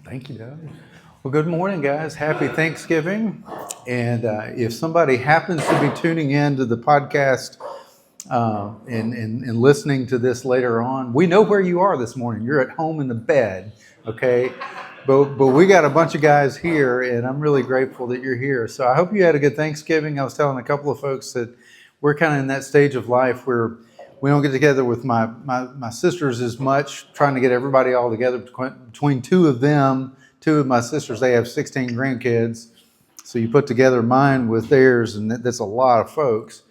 Thank you, Doug. Well, good morning, guys. Happy Thanksgiving. And if somebody happens to be tuning in to the podcast and listening to this later on, we know where you are this morning. You're at home in the bed, okay? But we got a bunch of guys here, and I'm really grateful that you're here. So I hope you had a good Thanksgiving. I was telling a couple of folks that we're kind of in that stage of life where we don't get together with my sisters as much, trying to get everybody all together between two of them. Two of my sisters, they have 16 grandkids. So you put together mine with theirs, and that's a lot of folks.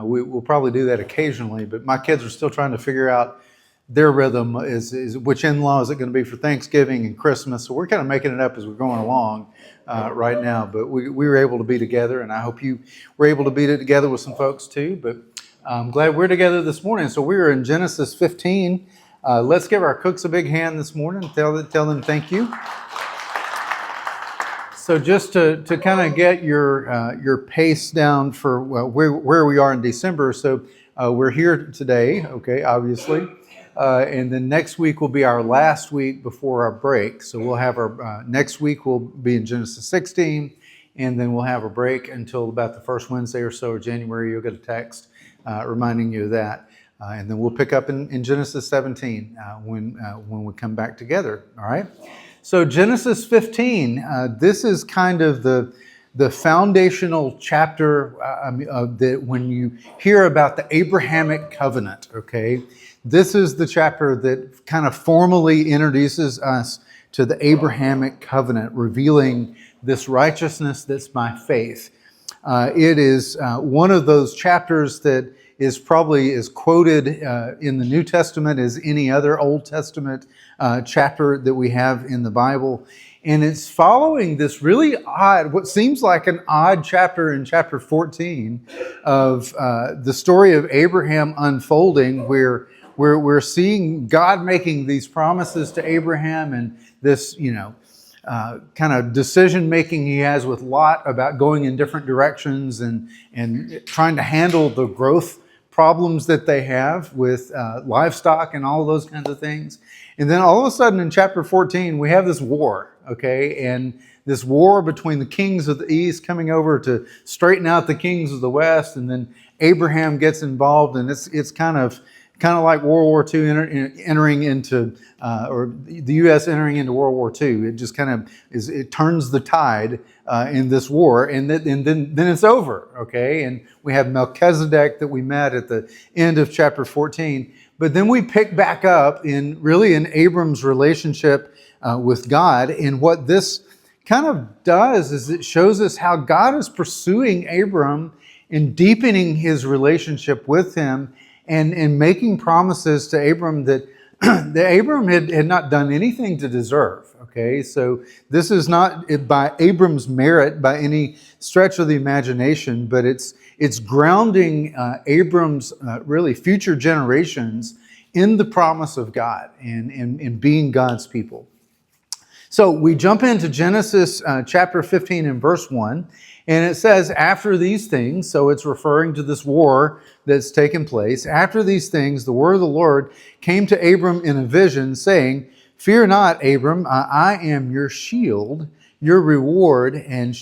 We'll probably do that occasionally, but my kids are still trying to figure out their rhythm is which in-law is it going to be for Thanksgiving and Christmas. So we're kind of making it up as we're going along right now. But we were able to be together, and I hope you were able to be together with some folks too. But I'm glad we're together this morning. So we're in Genesis 15. Let's give our cooks a big hand this morning. Tell them thank you. So just to kind of get your pace down for where we are in December. So we're here today, okay, obviously. And then next week will be our last week before our break. So we'll have our next week will be in Genesis 16, and then we'll have a break until about the first Wednesday or so of January. You'll get a text reminding you of that. And then we'll pick up in Genesis 17 when we come back together, all right? So Genesis 15, this is kind of the foundational chapter that when you hear about the Abrahamic covenant, okay? This is the chapter that kind of formally introduces us to the Abrahamic covenant, revealing this righteousness that's by faith. It is one of those chapters that is probably as quoted in the New Testament as any other Old Testament chapter that we have in the Bible. And it's following this really odd, what seems like an odd chapter in chapter 14 of the story of Abraham unfolding, where we're seeing God making these promises to Abraham and this, kind of decision making he has with Lot about going in different directions and trying to handle the growth problems that they have with livestock and all those kinds of things. And then all of a sudden in chapter 14, we have this war, okay? And this war between the kings of the east coming over to straighten out the kings of the west. And then Abraham gets involved, and it's kind of like World War II entering into, or the U.S. entering into World War II. It just kind of it turns the tide in this war, and then it's over, okay? And we have Melchizedek that we met at the end of chapter 14. But then we pick back up in Abram's relationship with God. And what this kind of does is it shows us how God is pursuing Abram and deepening his relationship with him, and making promises to Abram that Abram had not done anything to deserve. Okay, so this is not by Abram's merit by any stretch of the imagination, but it's grounding Abram's really future generations in the promise of God and being God's people. So we jump into Genesis chapter 15 and verse 1. And it says, after these things, so it's referring to this war that's taken place. After these things, the word of the Lord came to Abram in a vision, saying, "Fear not, Abram, I am your shield, your reward, and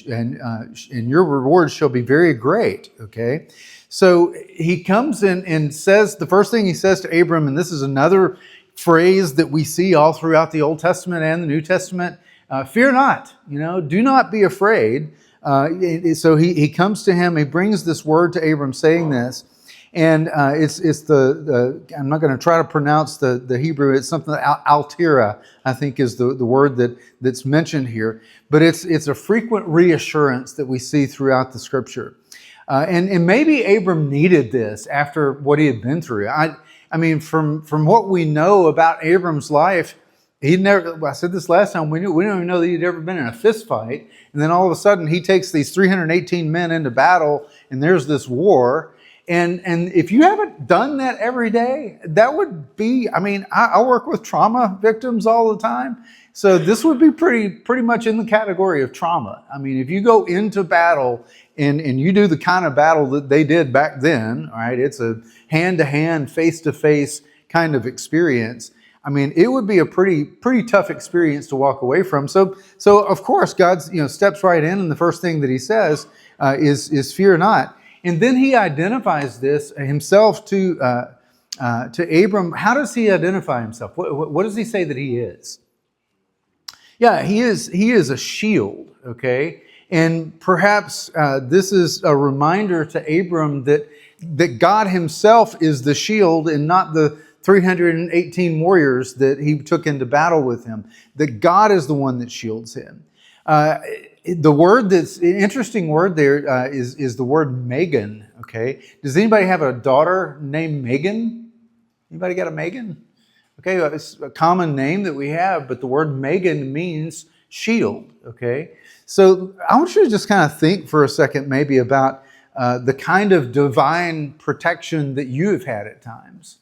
your reward shall be very great." Okay, so he comes in and says, the first thing he says to Abram, and this is another phrase that we see all throughout the Old Testament and the New Testament, fear not, do not be afraid. So he comes to him, he brings this word to Abram saying this, and it's the I'm not going to try to pronounce the Hebrew, it's something, altira, I think is the word that's mentioned here, but it's a frequent reassurance that we see throughout the scripture. And maybe Abram needed this after what he had been through. I mean, from what we know about Abram's life, he never, I said this last time, we don't even know that he'd ever been in a fist fight. And then all of a sudden he takes these 318 men into battle, and there's this war. And if you haven't done that every day, that would be, I work with trauma victims all the time. So this would be pretty much in the category of trauma. I mean, if you go into battle and you do the kind of battle that they did back then, all right, it's a hand-to-hand, face-to-face kind of experience. I mean, it would be a pretty tough experience to walk away from. So of course, God's steps right in, and the first thing that He says is fear not. And then He identifies this Himself to Abram. How does He identify Himself? What does He say that He is? Yeah, He is a shield. Okay, and perhaps this is a reminder to Abram that God Himself is the shield and not the 318 warriors that He took into battle with Him. That God is the one that shields him. The word that's an interesting word there is the word Megan. Okay, does anybody have a daughter named Megan? Anybody got a Megan? Okay, it's a common name that we have, but the word Megan means shield. Okay, so I want you to just kind of think for a second, maybe about the kind of divine protection that you have had at times.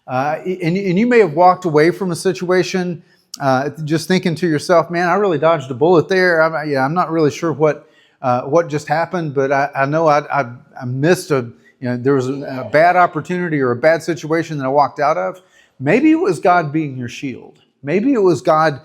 And you may have walked away from a situation just thinking to yourself, man, I really dodged a bullet there. I'm not really sure what just happened, but I know I missed there was a bad opportunity or a bad situation that I walked out of. Maybe it was God being your shield. Maybe it was God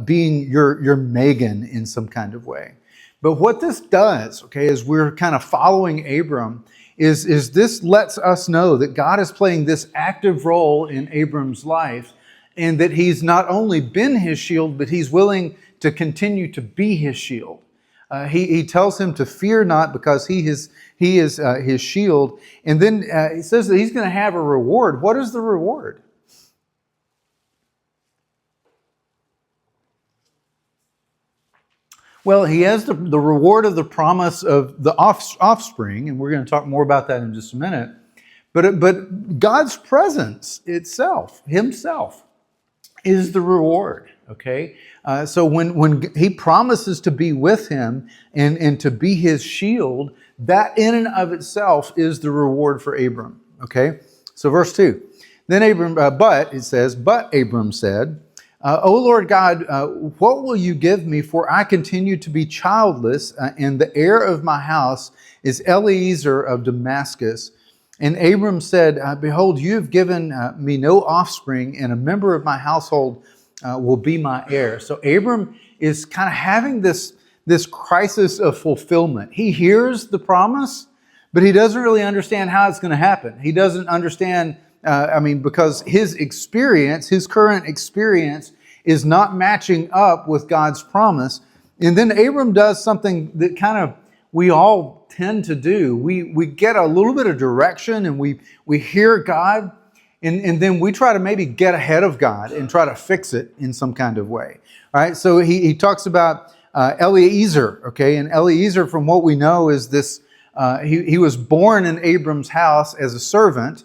being your Megan in some kind of way. But what this does, okay, as we're kind of following Abram, is this lets us know that God is playing this active role in Abram's life, and that He's not only been his shield, but He's willing to continue to be his shield. He tells him to fear not because he is his shield. And then He says that He's going to have a reward. What is the reward? Well, He has the reward of the promise of the offspring, and we're going to talk more about that in just a minute. But God's presence itself, Himself, is the reward. Okay, so when He promises to be with him and to be his shield, that in and of itself is the reward for Abram. Okay, so verse 2. Then Abram, but Abram said, O Lord God, what will you give me? For I continue to be childless, and the heir of my house is Eliezer of Damascus. And Abram said, Behold, you have given me no offspring, and a member of my household will be my heir. So Abram is kind of having this crisis of fulfillment. He hears the promise, but he doesn't really understand how it's going to happen. He doesn't understand, because his current experience is not matching up with God's promise. And then Abram does something that kind of we all tend to do. We get a little bit of direction, and we hear God, and then we try to maybe get ahead of God and try to fix it in some kind of way. All right, so he talks about Eliezer, okay, and Eliezer, from what we know, is this. He was born in Abram's house as a servant.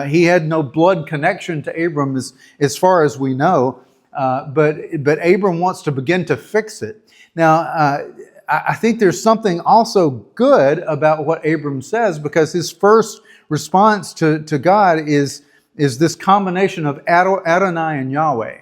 He had no blood connection to Abram as far as we know, but Abram wants to begin to fix it. Now, I think there's something also good about what Abram says, because his first response to God is this combination of Adonai and Yahweh.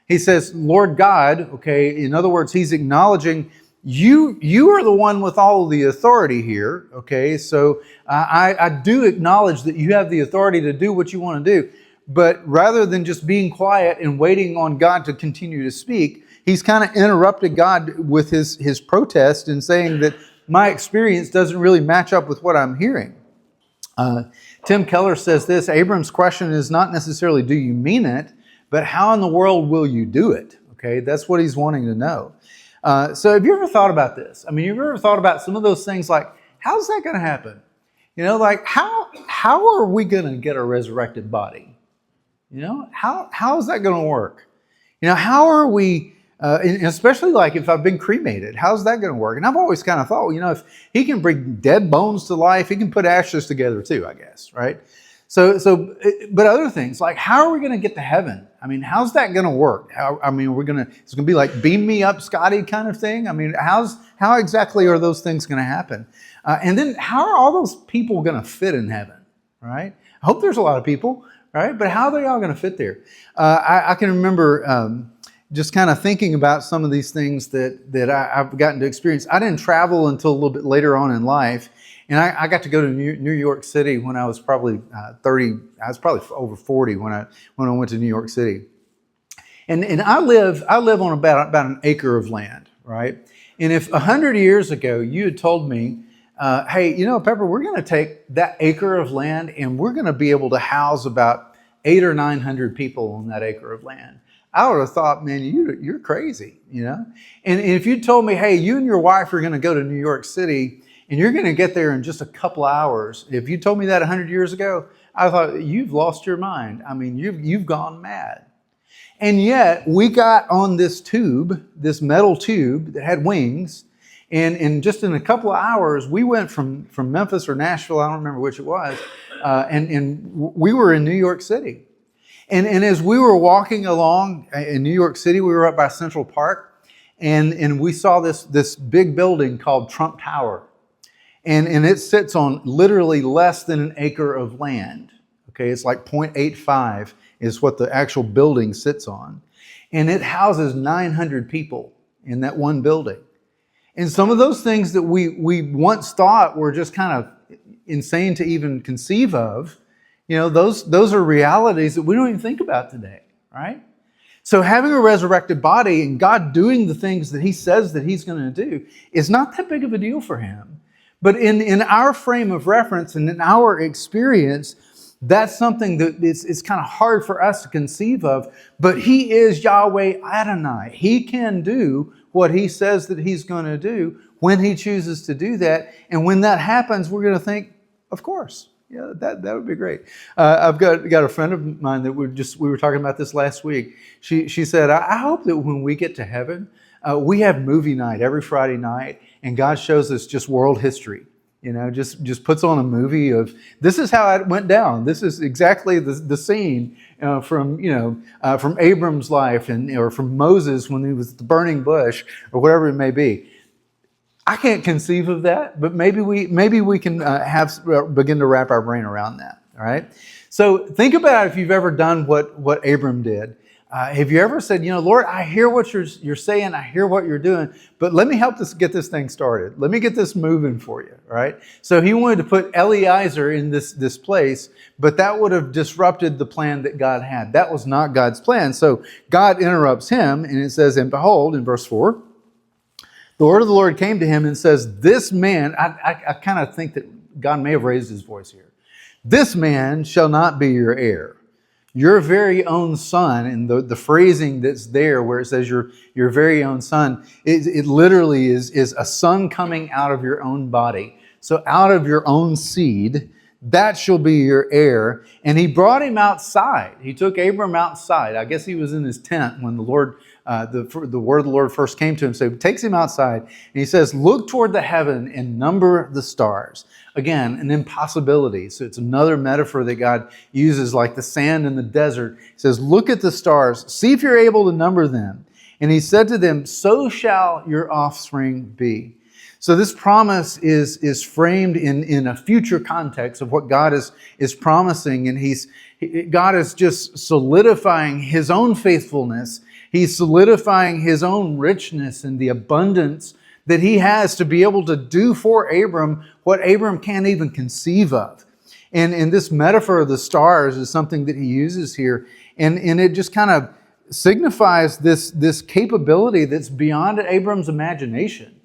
He says, Lord God, okay, in other words, he's acknowledging you are the one with all of the authority here, okay? So I do acknowledge that you have the authority to do what you want to do. But rather than just being quiet and waiting on God to continue to speak, he's kind of interrupted God with his protest and saying that my experience doesn't really match up with what I'm hearing. Tim Keller says this: Abram's question is not necessarily do you mean it, but how in the world will you do it? Okay, that's what he's wanting to know. So have you ever thought about this? I mean, have you ever thought about some of those things like, how's that going to happen? You know, like how are we going to get a resurrected body? You know, how is that going to work? You know, how are we, and especially like if I've been cremated, how's that going to work? And I've always kind of thought, well, you know, if he can bring dead bones to life, he can put ashes together too, I guess, right? So, but other things like, how are we going to get to heaven? I mean, how's that going to work? It's going to be like beam me up, Scotty kind of thing. I mean, how exactly are those things going to happen? And then how are all those people going to fit in heaven, right? I hope there's a lot of people, right? But how are they all going to fit there? I can remember just kind of thinking about some of these things that I've gotten to experience. I didn't travel until a little bit later on in life. And I got to go to New York City when I was probably 30. I was probably over 40 when I went to New York City. And I live on about an acre of land, right? And if 100 years ago you had told me, hey, Pepper, we're going to take that acre of land and we're going to be able to house about 800 or 900 people on that acre of land, I would have thought, man, you're crazy, And if you told me, hey, you and your wife are going to go to New York City and you're going to get there in just a couple hours, if you told me that 100 years ago, I thought, you've lost your mind. I mean, you've gone mad. And yet we got on this tube, this metal tube that had wings, and just in a couple of hours, we went from Memphis or Nashville, I don't remember which it was, and we were in New York City. And as we were walking along in New York City, we were up by Central Park, and we saw this big building called Trump Tower. And it sits on literally less than an acre of land. Okay, it's like 0.85 is what the actual building sits on. And it houses 900 people in that one building. And some of those things that we once thought were just kind of insane to even conceive of, those are realities that we don't even think about today, right? So having a resurrected body and God doing the things that he says that he's going to do is not that big of a deal for him. But in our frame of reference and in our experience, that's something that it's kind of hard for us to conceive of. But he is Yahweh Adonai. He can do what he says that he's going to do when he chooses to do that. And when that happens, we're going to think, of course, yeah, that would be great. I've got a friend of mine that we were talking about this last week. She said, I hope that when we get to heaven, we have movie night every Friday night, and God shows us just world history. Just puts on a movie of this is how it went down. This is exactly the scene from Abram's life or from Moses when he was at the burning bush or whatever it may be. I can't conceive of that, but maybe we can begin to wrap our brain around that. All right. So think about if you've ever done what Abram did. Have you ever said, Lord, I hear what you're saying, I hear what you're doing, but let me help get this thing started. Let me get this moving for you, right? So he wanted to put Eliezer in this place, but that would have disrupted the plan that God had. That was not God's plan. So God interrupts him, and it says, and behold, in verse 4, the word of the Lord came to him and says, this man, I kind of think that God may have raised his voice here. This man shall not be your heir. Your very own son, and the phrasing that's there where it says your very own son, it literally is a son coming out of your own body. So out of your own seed, that shall be your heir. And he brought him outside. He took Abram outside. I guess he was in his tent when the Lord, the word of the Lord first came to him. So he takes him outside and he says, look toward the heaven and number the stars. Again, an impossibility. So it's another metaphor that God uses, like the sand in the desert. He says, look at the stars, see if you're able to number them. And he said to them, so shall your offspring be. So this promise is framed in a future context of what God is promising. And God is just solidifying his own faithfulness. He's solidifying his own richness and the abundance that he has to be able to do for Abram what Abram can't even conceive of. And this metaphor of the stars is something that he uses here. And it just kind of signifies this capability that's beyond Abram's imagination.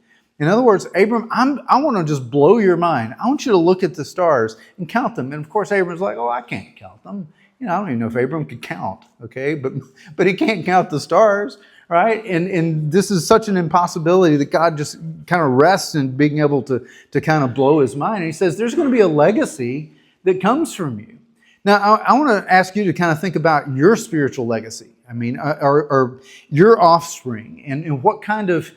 In other words, Abram, I want to just blow your mind. I want you to look at the stars and count them. And of course, Abram's like, oh, I can't count them. I don't even know if Abram could count, okay? But he can't count the stars, right? And this is such an impossibility that God just kind of rests in being able to kind of blow his mind. And he says, there's going to be a legacy that comes from you. Now, I want to ask you to kind of think about your spiritual legacy. I mean, or your offspring and what kind of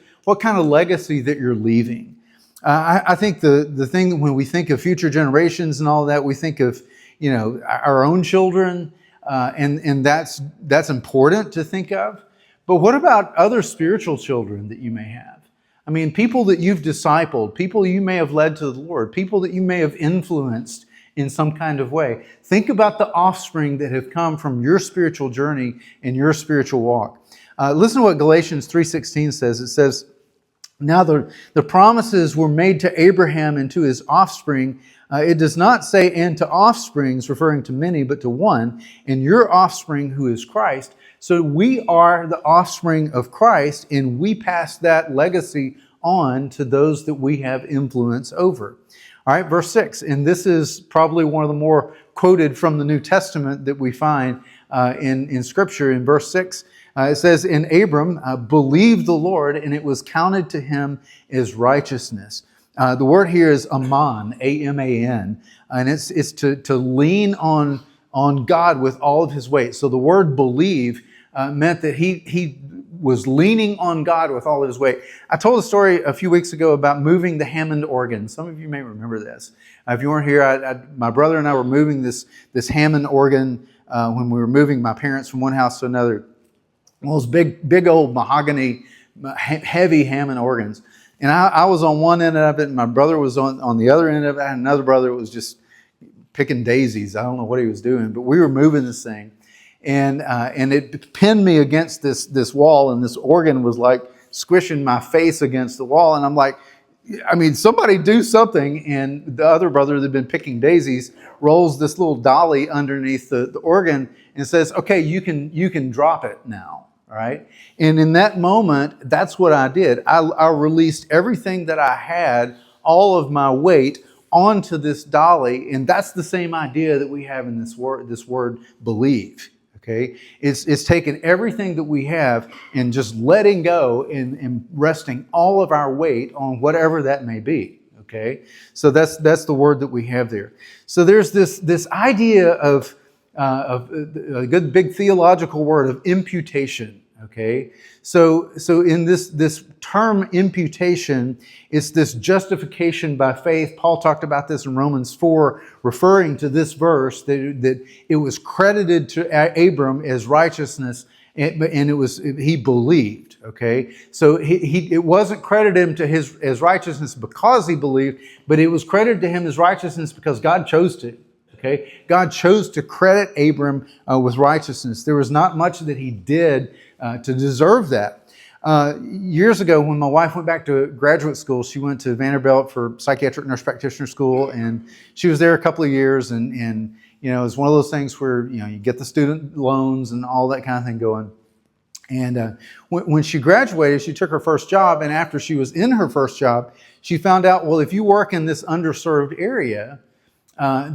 legacy that you're leaving. I think the thing that when we think of future generations and all that, we think of our own children, and that's important to think of. But what about other spiritual children that you may have? I mean, people that you've discipled, people you may have led to the Lord, people that you may have influenced in some kind of way. Think about the offspring that have come from your spiritual journey and your spiritual walk. Listen to what Galatians 3:16 says. It says, now the promises were made to Abraham and to his offspring. It does not say and to offsprings, referring to many, but to one, and your offspring who is Christ. So we are the offspring of Christ, and we pass that legacy on to those that we have influence over. All right, verse 6, and this is probably one of the more quoted from the New Testament that we find in Scripture. In verse 6, it says, "And Abram believed the Lord, and it was counted to him as righteousness." The word here is aman, A-M-A-N, and it's to lean on God with all of his weight. So the word believe meant that he was leaning on God with all of his weight. I told a story a few weeks ago about moving the Hammond organ. Some of you may remember this. If you weren't here, my brother and I were moving this Hammond organ when we were moving my parents from one house to another. One of those big old mahogany, heavy Hammond organs. And I was on one end of it, and my brother was on the other end of it. I had another brother that was just picking daisies. I don't know what he was doing, but we were moving this thing. And it pinned me against this wall, and this organ was like squishing my face against the wall. And I'm like, I mean, somebody do something. And the other brother that had been picking daisies rolls this little dolly underneath the organ and says, "Okay, you can drop it now." All right. And in that moment, that's what I did. I released everything that I had, all of my weight, onto this dolly. And that's the same idea that we have in this word believe. Okay, it's taking everything that we have and just letting go and resting all of our weight on whatever that may be. Okay, so that's the word that we have there. So there's this idea of a good big theological word of imputation. Okay, so in this term imputation, it's this justification by faith. Paul talked about this in Romans 4, referring to this verse that it was credited to Abram as righteousness, and he believed. Okay, so it wasn't credited him to as righteousness because he believed, but it was credited to him as righteousness because God chose to. Okay, God chose to credit Abram with righteousness. There was not much that he did to deserve that. Years ago, when my wife went back to graduate school, she went to Vanderbilt for psychiatric nurse practitioner school, and she was there a couple of years. And you know, it's one of those things where you get the student loans and all that kind of thing going. And when she graduated, she took her first job, and after she was in her first job, she found out, well, if you work in this underserved area,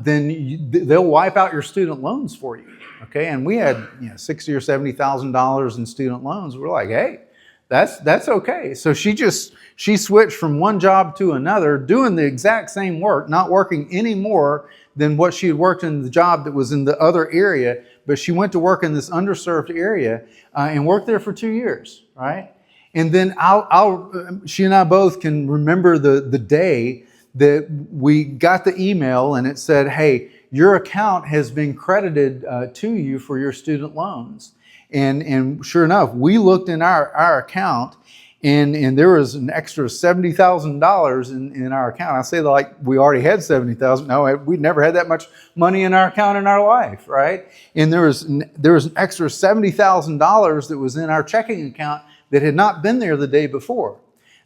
then they'll wipe out your student loans for you. Okay, and we had $60,000 or $70,000 in student loans. We're like, hey, that's okay. So she switched from one job to another, doing the exact same work, not working any more than what she had worked in the job that was in the other area. But she went to work in this underserved area and worked there for 2 years, right? And then she and I both can remember the day that we got the email and it said, hey, your account has been credited to you for your student loans. And sure enough, we looked in our account and there was an extra $70,000 in our account. I say like we already had $70,000. No, we'd never had that much money in our account in our life, right? And there was an extra $70,000 that was in our checking account that had not been there the day before.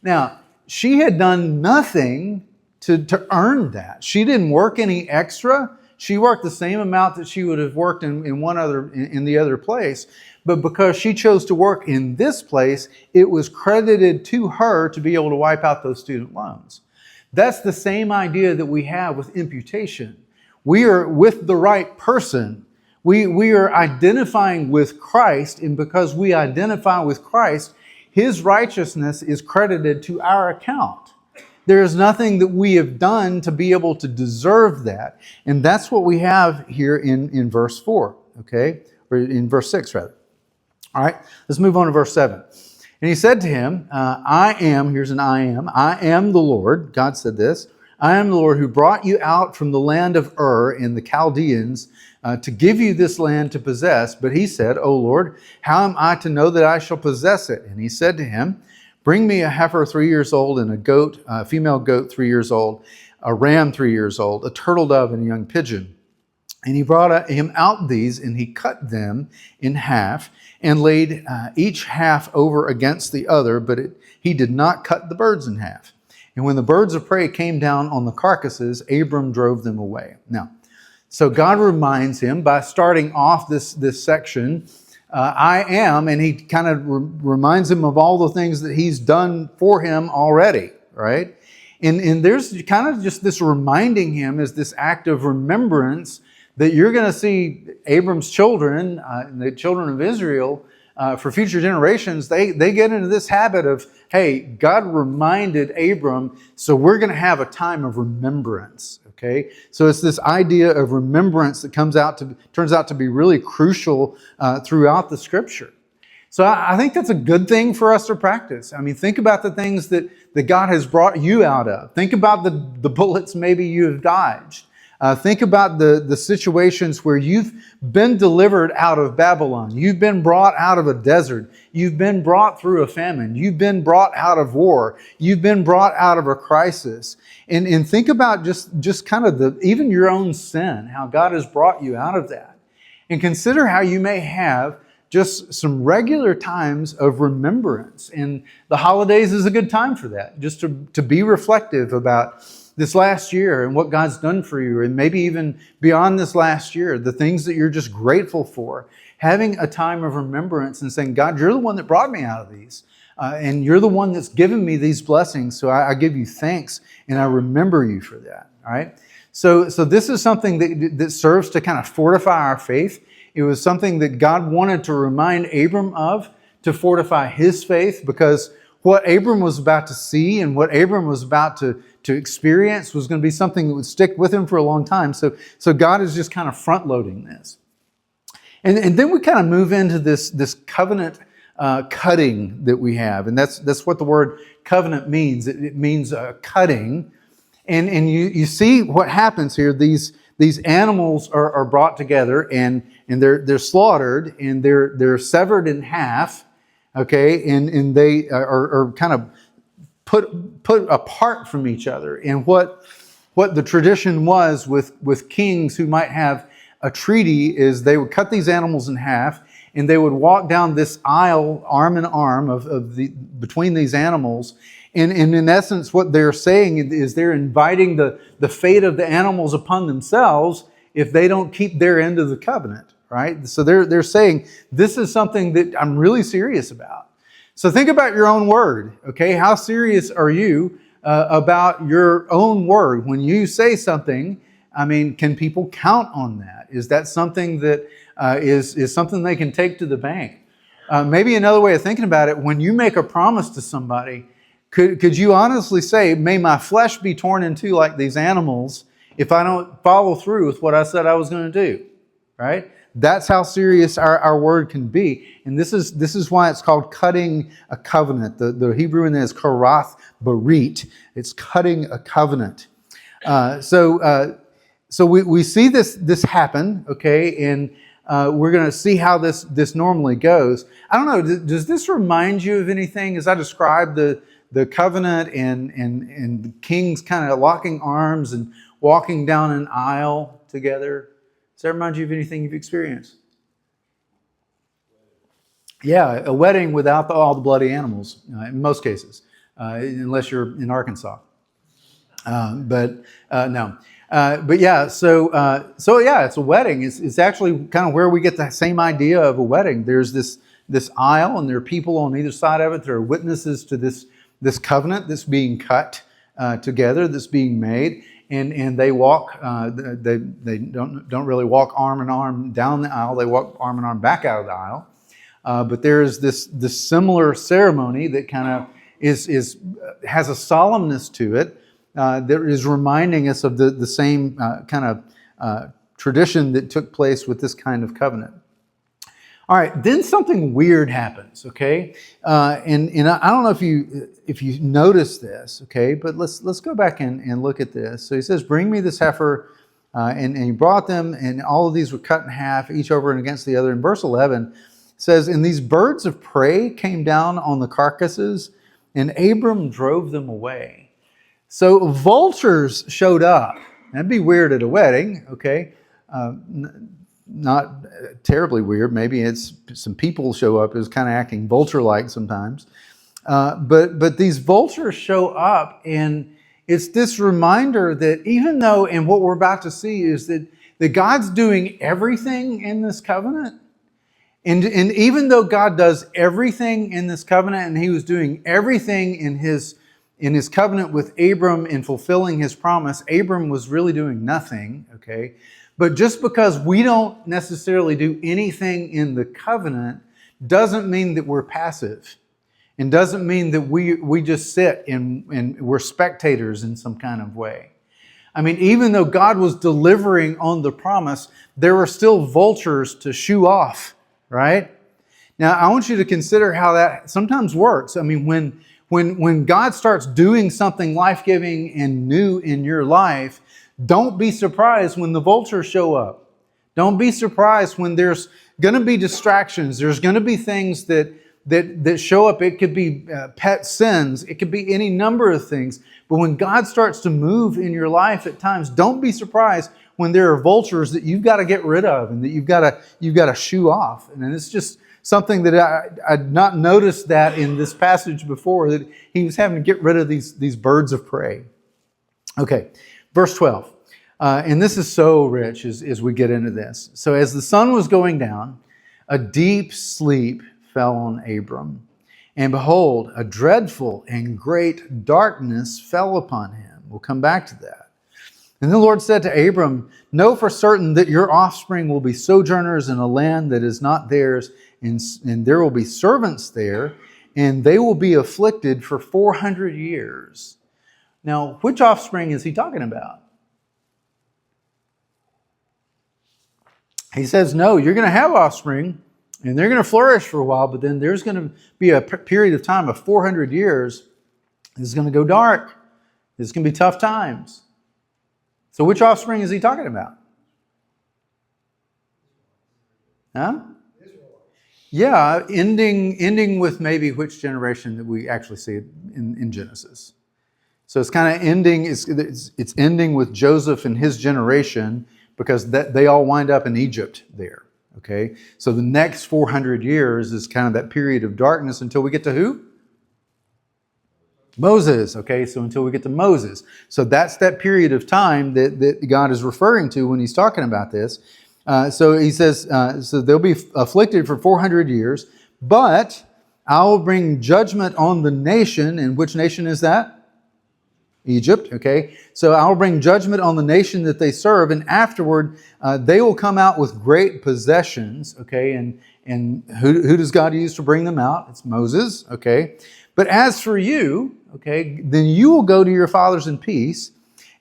Now, she had done nothing to earn that. She didn't work any extra. She worked the same amount that she would have worked in the other place. But because she chose to work in this place, it was credited to her to be able to wipe out those student loans. That's the same idea that we have with imputation. We are with the right person. We are identifying with Christ, and because we identify with Christ, His righteousness is credited to our account. There is nothing that we have done to be able to deserve that. And that's what we have here in verse 4, okay? Or in verse 6, rather. All right, let's move on to verse 7. And he said to him, here's an I am the Lord, God said this, I am the Lord who brought you out from the land of Ur in the Chaldeans to give you this land to possess. But he said, O Lord, how am I to know that I shall possess it? And he said to him, bring me a heifer 3 years old and a female goat 3 years old, a ram 3 years old, a turtle dove and a young pigeon. And he brought him out these, and he cut them in half and laid each half over against the other, but he did not cut the birds in half. And when the birds of prey came down on the carcasses, Abram drove them away. Now, so God reminds him by starting off this section I am, and he kind of reminds him of all the things that he's done for him already, right? And there's kind of just this reminding him as this act of remembrance that you're going to see Abram's children, the children of Israel, for future generations, they get into this habit of, hey, God reminded Abram, so we're going to have a time of remembrance. Okay, so it's this idea of remembrance that turns out to be really crucial throughout the Scripture. So I think that's a good thing for us to practice. I mean, think about the things that God has brought you out of. Think about the bullets maybe you have dodged. Think about the situations where you've been delivered out of Babylon. You've been brought out of a desert. You've been brought through a famine. You've been brought out of war. You've been brought out of a crisis. And think about just kind of even your own sin, how God has brought you out of that. And consider how you may have just some regular times of remembrance. And the holidays is a good time for that, just to be reflective about this last year and what God's done for you, and maybe even beyond this last year, the things that you're just grateful for. Having a time of remembrance and saying, God, you're the one that brought me out of these. And you're the one that's given me these blessings. So I give you thanks and I remember you for that. All right. So this is something that serves to kind of fortify our faith. It was something that God wanted to remind Abram of to fortify his faith, because what Abram was about to see and what Abram was about to experience was going to be something that would stick with him for a long time. So God is just kind of front loading this. And then we kind of move into this covenant cutting that we have. And that's what the word covenant means. It means cutting. And you see what happens here. These animals are brought together and they're slaughtered and they're severed in half. Okay, and they are kind of put apart from each other. And what the tradition was with kings who might have a treaty is they would cut these animals in half and they would walk down this aisle arm in arm between these animals. And in essence, what they're saying is they're inviting the fate of the animals upon themselves if they don't keep their end of the covenant, right? So they're saying, this is something that I'm really serious about. So think about your own word, okay? How serious are you about your own word? When you say something, I mean, can people count on that? Is that something that is something they can take to the bank? Maybe another way of thinking about it, when you make a promise to somebody, could you honestly say, may my flesh be torn in two like these animals if I don't follow through with what I said I was going to do, right? That's how serious our word can be. And this is why it's called cutting a covenant. The Hebrew in there is karath barit. It's cutting a covenant. So we see this happen, okay? And we're going to see how this normally goes. I don't know, does this remind you of anything as I describe the covenant and the kings kind of locking arms and walking down an aisle together? Does that remind you of anything you've experienced? Yeah, a wedding without all the bloody animals, in most cases, unless you're in Arkansas. No. But yeah, so yeah, it's a wedding. It's actually kind of where we get the same idea of a wedding. There's this aisle, and there are people on either side of it. There are witnesses to this covenant that's being cut together, that's being made. And they walk. They don't really walk arm in arm down the aisle. They walk arm in arm back out of the aisle. But there is this similar ceremony that kind of has a solemnness to it that is reminding us of the same kind of tradition that took place with this kind of covenant. All right, then something weird happens, okay? And I don't know if you notice this, okay? But let's go back and look at this. So he says, "Bring me this heifer," and he brought them, and all of these were cut in half, each over and against the other. In verse 11 says, "And these birds of prey came down on the carcasses, and Abram drove them away." So vultures showed up. That'd be weird at a wedding, okay? Not terribly weird. Maybe it's some people show up who's kind of acting vulture-like sometimes. But these vultures show up, and it's this reminder that even though, and what we're about to see is that God's doing everything in this covenant, And even though God does everything in this covenant, and he was doing everything in his covenant with Abram in fulfilling his promise, Abram was really doing nothing, okay? But just because we don't necessarily do anything in the covenant doesn't mean that we're passive. And doesn't mean that we just sit and we're spectators in some kind of way. I mean, even though God was delivering on the promise, there were still vultures to shoo off, right? Now, I want you to consider how that sometimes works. I mean, when God starts doing something life-giving and new in your life, don't be surprised when the vultures show up. Don't be surprised when there's going to be distractions. There's going to be things that show up. It could be pet sins. It could be any number of things. But when God starts to move in your life at times, don't be surprised when there are vultures that you've got to get rid of and that you've got to shoo off. And it's just something that I'd not noticed that in this passage before, that he was having to get rid of these birds of prey. Okay, verse 12. And this is so rich as we get into this. So as the sun was going down, a deep sleep fell on Abram. And behold, a dreadful and great darkness fell upon him. We'll come back to that. And the Lord said to Abram, know for certain that your offspring will be sojourners in a land that is not theirs, and there will be servants there, and they will be afflicted for 400 years. Now, which offspring is he talking about? He says, no, you're going to have offspring, and they're going to flourish for a while, but then there's going to be a period of time of 400 years. It's going to go dark. It's going to be tough times. So which offspring is he talking about? Huh? Yeah, ending with maybe which generation that we actually see in Genesis. So it's kind of ending, it's ending with Joseph and his generation, because they all wind up in Egypt there. Okay, so the next 400 years is kind of that period of darkness until we get to who? Moses. Okay, so until we get to Moses. So that's that period of time that God is referring to when he's talking about this. So he says, so they'll be afflicted for 400 years, but I will bring judgment on the nation. And which nation is that? Egypt, okay? So I'll bring judgment on the nation that they serve, and afterward they will come out with great possessions, okay? And who does God use to bring them out? It's Moses, okay? But as for you, okay, then you will go to your fathers in peace,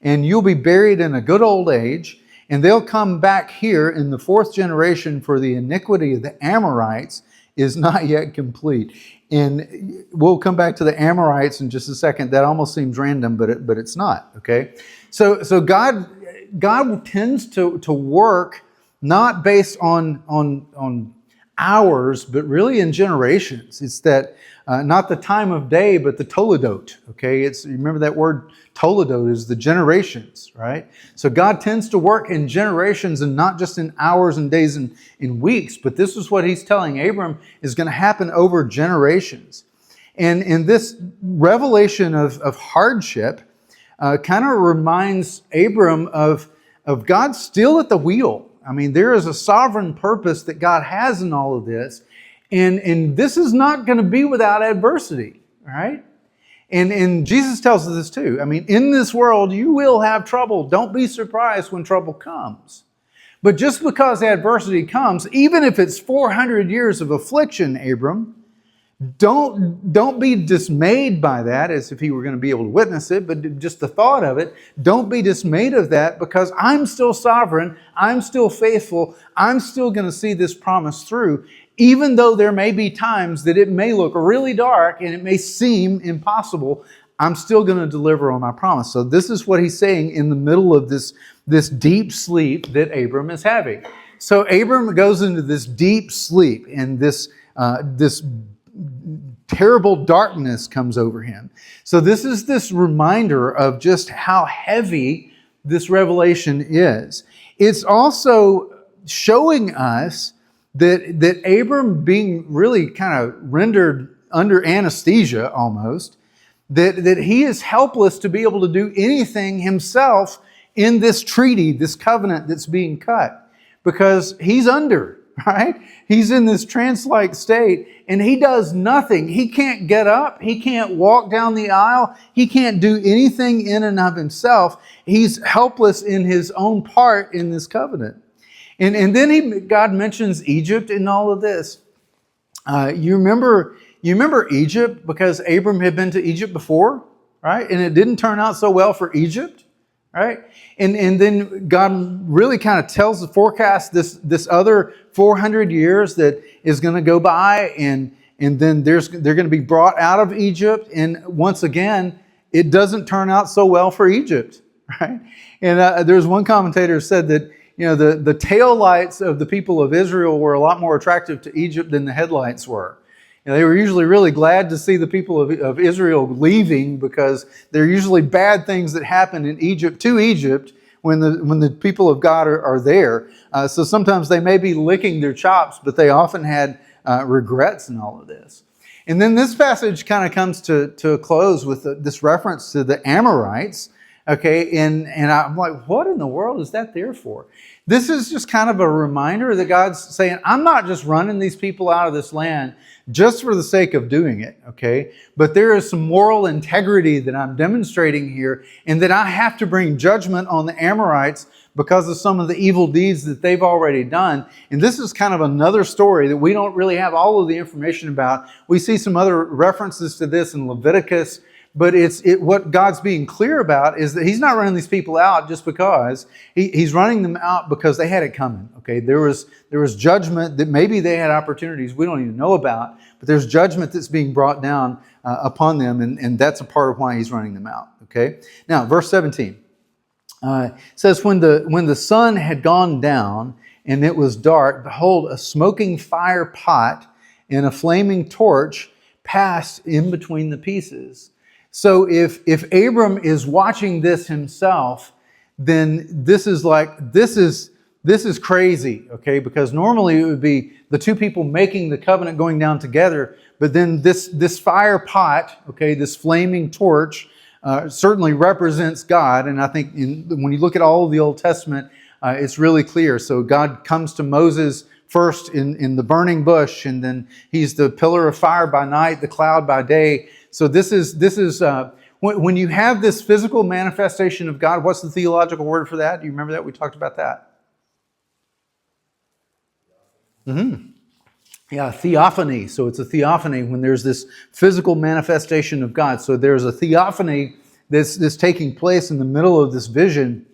and you'll be buried in a good old age, and they'll come back here in the fourth generation, for the iniquity of the Amorites is not yet complete. And we'll come back to the Amorites in just a second. That almost seems random, but it's not, okay? So God tends to work not based on hours, but really in generations. It's that not the time of day, but the toledot, okay? You remember that word toledot is the generations, right? So God tends to work in generations and not just in hours and days and in weeks, but this is what he's telling Abram is going to happen over generations. And in this revelation of hardship kind of reminds Abram of God still at the wheel. I mean, there is a sovereign purpose that God has in all of this, and this is not going to be without adversity, right? And Jesus tells us this too. I mean, in this world, you will have trouble. Don't be surprised when trouble comes. But just because adversity comes, even if it's 400 years of affliction, Abram, don't be dismayed by that as if he were going to be able to witness it, but just the thought of it, don't be dismayed of that, because I'm still sovereign, I'm still faithful, I'm still going to see this promise through. Even though there may be times that it may look really dark and it may seem impossible, I'm still going to deliver on my promise. So this is what he's saying in the middle of this deep sleep that Abram is having. So Abram goes into this deep sleep, and this terrible darkness comes over him. So this is this reminder of just how heavy this revelation is. It's also showing us that Abram, being really kind of rendered under anesthesia almost, that he is helpless to be able to do anything himself in this treaty, this covenant that's being cut, because he's under. right? He's in this trance-like state, and he does nothing. He can't get up. He can't walk down the aisle. He can't do anything in and of himself. He's helpless in his own part in this covenant. And then God mentions Egypt in all of this. You remember Egypt because Abram had been to Egypt before, right? And it didn't turn out so well for Egypt, right? And then God really kind of tells the forecast this other 400 years that is going to go by, and then they're going to be brought out of Egypt. And once again, it doesn't turn out so well for Egypt, right? And there's one commentator said that the tail lights of the people of Israel were a lot more attractive to Egypt than the headlights were. They were usually really glad to see the people of Israel leaving, because there are usually bad things that happen in Egypt to Egypt when the people of God are there. So sometimes they may be licking their chops, but they often had regrets in all of this. And then this passage kind of comes to a close with this reference to the Amorites. Okay, and I'm like, what in the world is that there for? This is just kind of a reminder that God's saying, I'm not just running these people out of this land just for the sake of doing it, okay? But there is some moral integrity that I'm demonstrating here, and that I have to bring judgment on the Amorites because of some of the evil deeds that they've already done. And this is kind of another story that we don't really have all of the information about. We see some other references to this in Leviticus. But what God's being clear about is that He's not running these people out just because. He's running them out because they had it coming. Okay, there was judgment that maybe they had opportunities we don't even know about, but there's judgment that's being brought down upon them, and that's a part of why He's running them out. Okay, now verse 17 says, when the sun had gone down and it was dark, behold, a smoking fire pot and a flaming torch passed in between the pieces. So if Abram is watching this himself, then this is crazy, okay? Because normally it would be the two people making the covenant going down together, but then this fire pot, okay, this flaming torch, certainly represents God. And I think when you look at all of the Old Testament, it's really clear. So God comes to Moses first in the burning bush, and then He's the pillar of fire by night, the cloud by day. So this is when you have this physical manifestation of God, what's the theological word for that? Do you remember that? We talked about that. Mm-hmm. Yeah, theophany. So it's a theophany when there's this physical manifestation of God. So there's a theophany that's taking place in the middle of this vision.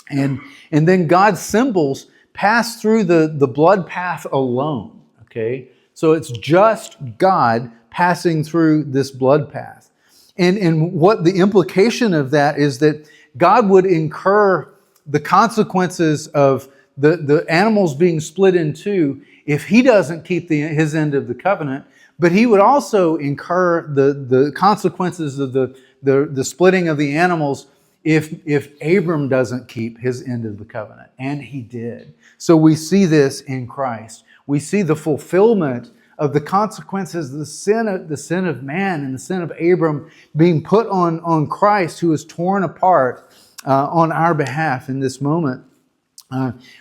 And then God's symbols pass through the blood path alone. Okay? So it's just God passing through this blood path. And what the implication of that is that God would incur the consequences of the animals being split in two if He doesn't keep His end of the covenant, but He would also incur the consequences of the splitting of the animals if Abram doesn't keep his end of the covenant. And he did. So we see this in Christ. We see the fulfillment of the consequences of the sin of man and the sin of Abram being put on Christ, who is torn apart on our behalf in this moment.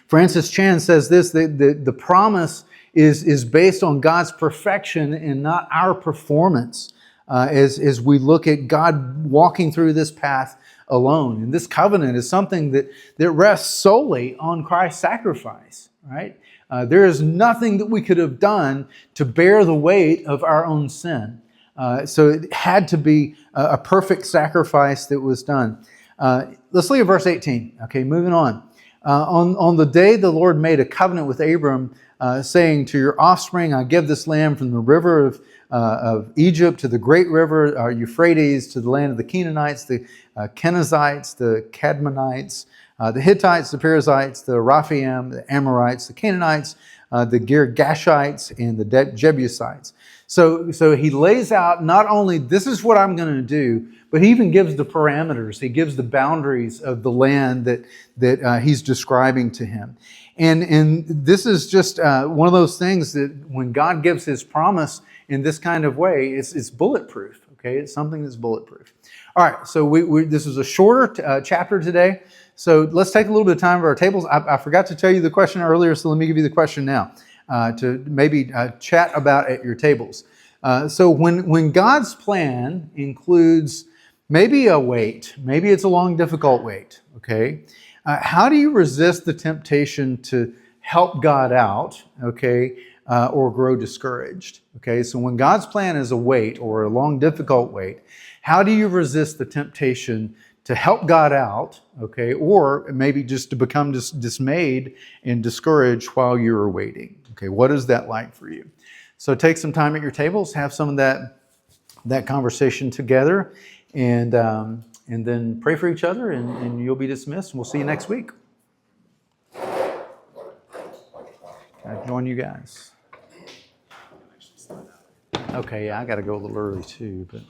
Francis Chan says this, that the promise is based on God's perfection and not our performance, as we look at God walking through this path alone. And this covenant is something that rests solely on Christ's sacrifice, right? There is nothing that we could have done to bear the weight of our own sin. So it had to be a perfect sacrifice that was done. Let's look at verse 18. Okay, moving on. On the day the Lord made a covenant with Abram, saying, to your offspring I give this land from the river of Egypt to the great river Euphrates, to the land of the Canaanites, the Kenizzites, the Cadmonites, the Hittites, the Perizzites, the Rephaim, the Amorites, the Canaanites, the Girgashites, and the Jebusites. So he lays out not only this is what I'm going to do, but he even gives the parameters. He gives the boundaries of the land that he's describing to him. And this is just one of those things that when God gives His promise in this kind of way, it's bulletproof. Okay, it's something that's bulletproof. All right, so this is a shorter chapter today. So let's take a little bit of time for our tables. I forgot to tell you the question earlier, so let me give you the question now. to maybe chat about at your tables. So when God's plan includes maybe a wait, maybe it's a long, difficult wait, okay? How do you resist the temptation to help God out, okay, or grow discouraged, okay? So when God's plan is a wait or a long, difficult wait, how do you resist the temptation to help God out, okay, or maybe just to become dismayed and discouraged while you're waiting, okay? What is that like for you? So take some time at your tables, have some of that conversation together, and then pray for each other, and you'll be dismissed. And we'll see you next week. I'll join you guys. Okay, yeah, I got to go a little early too, but.